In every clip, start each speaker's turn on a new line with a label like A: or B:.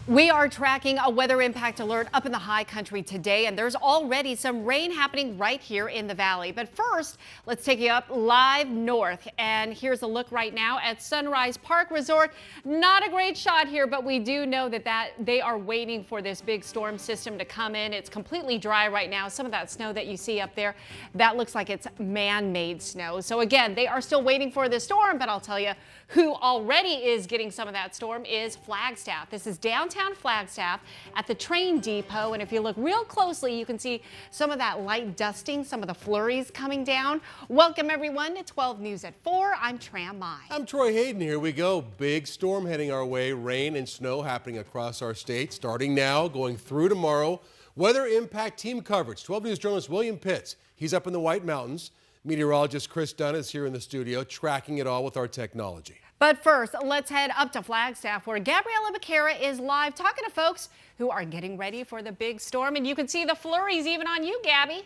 A: We are tracking a weather impact alert up in the high country today, and there's already some rain happening right here in the valley. But first, let's take you up live north. And here's a look right now at Sunrise Park Resort. Not a great shot here, but we do know that they are waiting for this big storm system to come in. It's completely dry right now. Some of that snow that you see up there, that looks like it's man-made snow. So again, they are still waiting for the storm, but I'll tell you who already is getting some of that storm is Flagstaff. This is downtown Flagstaff at the train depot, and if you look real closely, you can see some of that light dusting, some of the flurries coming down. Welcome everyone to 12 News at 4. I'm Tram Mai.
B: I'm Troy Hayden. Here we go. Big storm heading our way. Rain and snow happening across our state, starting now, going through tomorrow. Weather impact team coverage. 12 News journalist William Pitts. He's up in the White Mountains. Meteorologist Chris Dunn is here in the studio, tracking it all with our technology.
A: But first, let's head up to Flagstaff, where Gabriella Becerra is live talking to folks who are getting ready for the big storm. And you can see the flurries even on you, Gabby.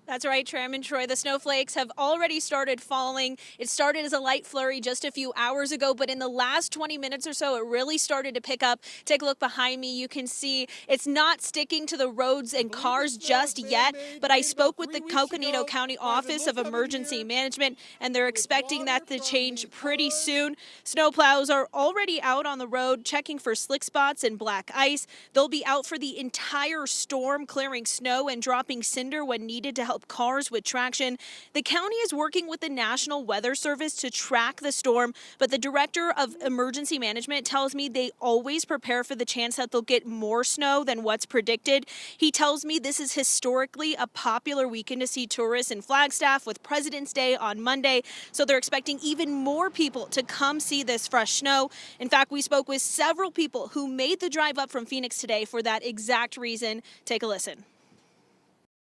C: That's right, Tram and Troy. The snowflakes have already started falling. It started as a light flurry just a few hours ago, but in the last 20 minutes or so, it really started to pick up. Take a look behind me. You can see it's not sticking to the roads and cars just yet, but I spoke with the Coconino County Office of Emergency Management, and they're expecting that to change pretty soon. Snowplows are already out on the road checking for slick spots and black ice. They'll be out for the entire storm, clearing snow and dropping cinder when needed to help cars with traction. The county is working with the National Weather Service to track the storm, but the director of emergency management tells me they always prepare for the chance that they'll get more snow than what's predicted. He tells me this is historically a popular weekend to see tourists in Flagstaff with President's Day on Monday, so they're expecting even more people to come see this fresh snow. In fact, we spoke with several people who made the drive up from Phoenix today for that exact reason. Take a listen.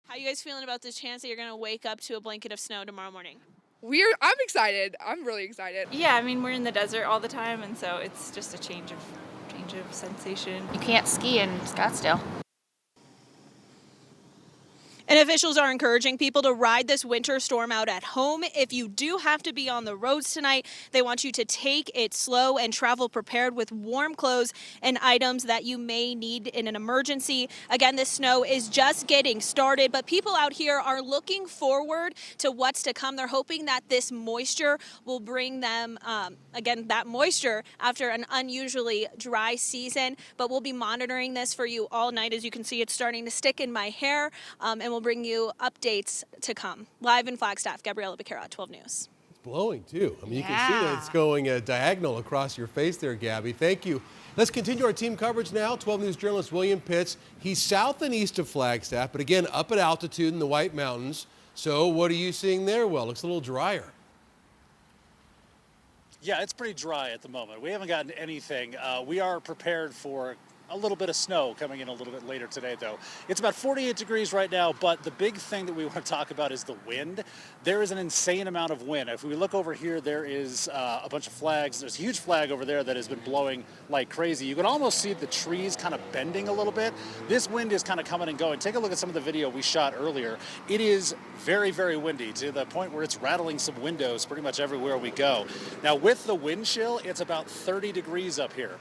C: How are you guys feeling about the chance that you're going to wake up to a blanket of snow tomorrow morning?
D: I'm excited. I'm really excited.
E: Yeah, I mean, we're in the desert all the time, and so it's just a change of sensation. You can't ski in Scottsdale.
C: And officials are encouraging people to ride this winter storm out at home. If you do have to be on the roads tonight, they want you to take it slow and travel prepared with warm clothes and items that you may need in an emergency. Again, this snow is just getting started, but people out here are looking forward to what's to come. They're hoping that this moisture will bring them, that moisture after an unusually dry season. But we'll be monitoring this for you all night. As you can see, it's starting to stick in my hair, and we'll bring you updates to come. Live in Flagstaff, Gabriella Becerra, 12 News.
B: It's blowing too. I mean, you can see that it's going diagonal across your face there, Gabby. Thank you. Let's continue our team coverage now. 12 News journalist William Pitts. He's south and east of Flagstaff, but again, up at altitude in the White Mountains. So what are you seeing there? Well, it looks a little drier.
F: Yeah, it's pretty dry at the moment. We haven't gotten anything. We are prepared for a little bit of snow coming in a little bit later today, though. It's about 48 degrees right now, but the big thing that we want to talk about is the wind. There is an insane amount of wind. If we look over here, there is a bunch of flags. There's a huge flag over there that has been blowing like crazy. You can almost see the trees kind of bending a little bit. This wind is kind of coming and going. Take a look at some of the video we shot earlier. It is very, very windy to the point where it's rattling some windows pretty much everywhere we go. Now, with the wind chill, it's about 30 degrees up here.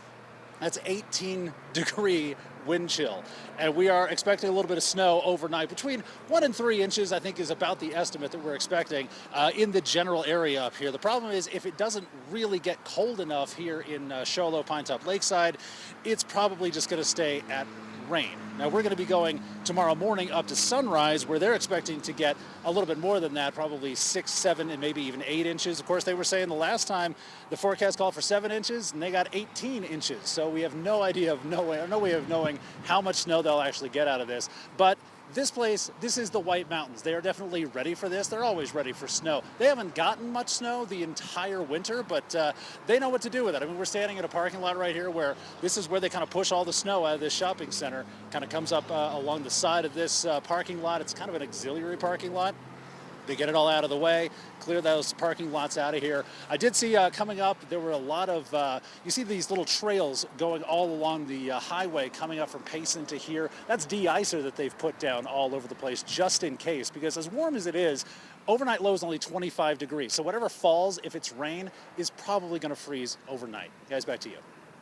F: That's 18-degree wind chill. And we are expecting a little bit of snow overnight. Between 1 and 3 inches, I think, is about the estimate that we're expecting in the general area up here. The problem is if it doesn't really get cold enough here in Show Low, Pine Top Lakeside, it's probably just going to stay at rain. Now we're going to be going tomorrow morning up to Sunrise, where they're expecting to get a little bit more than that, probably 6, 7, and maybe even 8 inches. Of course, they were saying the last time the forecast called for 7 inches, and they got 18 inches. So we have no way of knowing how much snow they'll actually get out of this. But this place, this is the White Mountains. They are definitely ready for this. They're always ready for snow. They haven't gotten much snow the entire winter, but they know what to do with it. I mean, we're standing in a parking lot right here where this is where they kind of push all the snow out of this shopping center. Kind of comes up along the side of this parking lot. It's kind of an auxiliary parking lot. They get it all out of the way, clear those parking lots out of here. I did see coming up, there were a lot of, you see these little trails going all along the highway coming up from Payson to here. That's de-icer that they've put down all over the place just in case, because as warm as it is, overnight low is only 25 degrees. So whatever falls, if it's rain, is probably going to freeze overnight. Guys, back to you.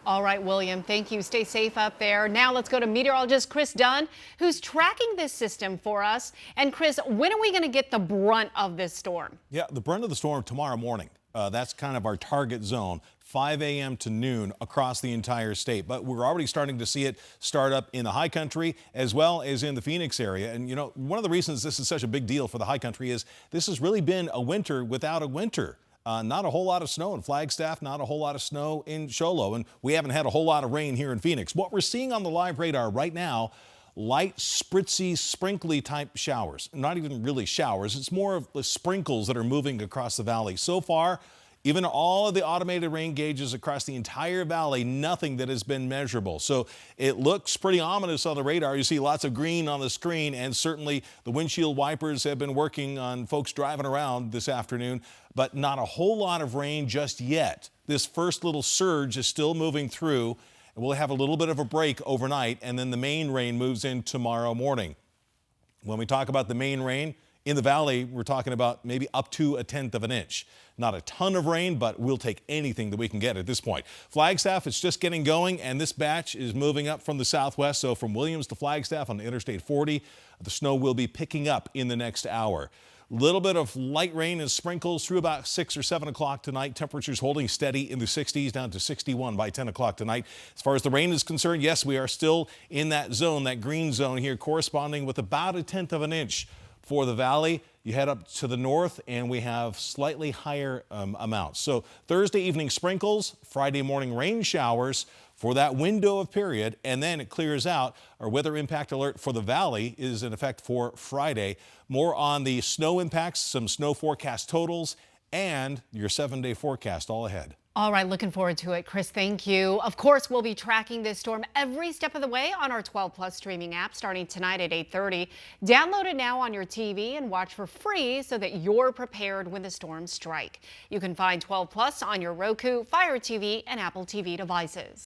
A: All right, William, thank you. Stay safe up there. Now let's go to meteorologist Chris Dunn, who's tracking this system for us. And Chris, when are we going to get the brunt of this storm?
G: Yeah, the brunt of the storm tomorrow morning. That's kind of our target zone, 5 a.m. to noon across the entire state. But we're already starting to see it start up in the high country as well as in the Phoenix area. And, you know, one of the reasons this is such a big deal for the high country is this has really been a winter without a winter. Not a whole lot of snow in Flagstaff, not a whole lot of snow in Show Low, and we haven't had a whole lot of rain here in Phoenix. What we're seeing on the live radar right now, light, spritzy, sprinkly type showers. Not even really showers, it's more of the sprinkles that are moving across the valley. So far, even all of the automated rain gauges across the entire valley, nothing that has been measurable. So it looks pretty ominous on the radar. You see lots of green on the screen, and certainly the windshield wipers have been working on folks driving around this afternoon, but not a whole lot of rain just yet. This first little surge is still moving through. We'll have a little bit of a break overnight, and then the main rain moves in tomorrow morning. When we talk about the main rain, in the valley, we're talking about maybe up to 1/10 of an inch. Not a ton of rain, but we'll take anything that we can get at this point. Flagstaff, it's just getting going, and this batch is moving up from the southwest. So from Williams to Flagstaff on Interstate 40, the snow will be picking up in the next hour. Little bit of light rain and sprinkles through about 6 or 7 o'clock tonight. Temperatures holding steady in the 60s down to 61 by 10 o'clock tonight. As far as the rain is concerned, yes, we are still in that zone, that green zone here, corresponding with about 1/10 of an inch. For the valley, you head up to the north and we have slightly higher amounts. So Thursday evening sprinkles, Friday morning rain showers for that window of period, and then it clears out. Our weather impact alert for the valley is in effect for Friday. More on the snow impacts, some snow forecast totals, and your 7-day forecast all ahead.
A: All right, looking forward to it. Chris, thank you. Of course, we'll be tracking this storm every step of the way on our 12 Plus streaming app starting tonight at 8:30. Download it now on your TV and watch for free so that you're prepared when the storms strike. You can find 12 Plus on your Roku, Fire TV, and Apple TV devices.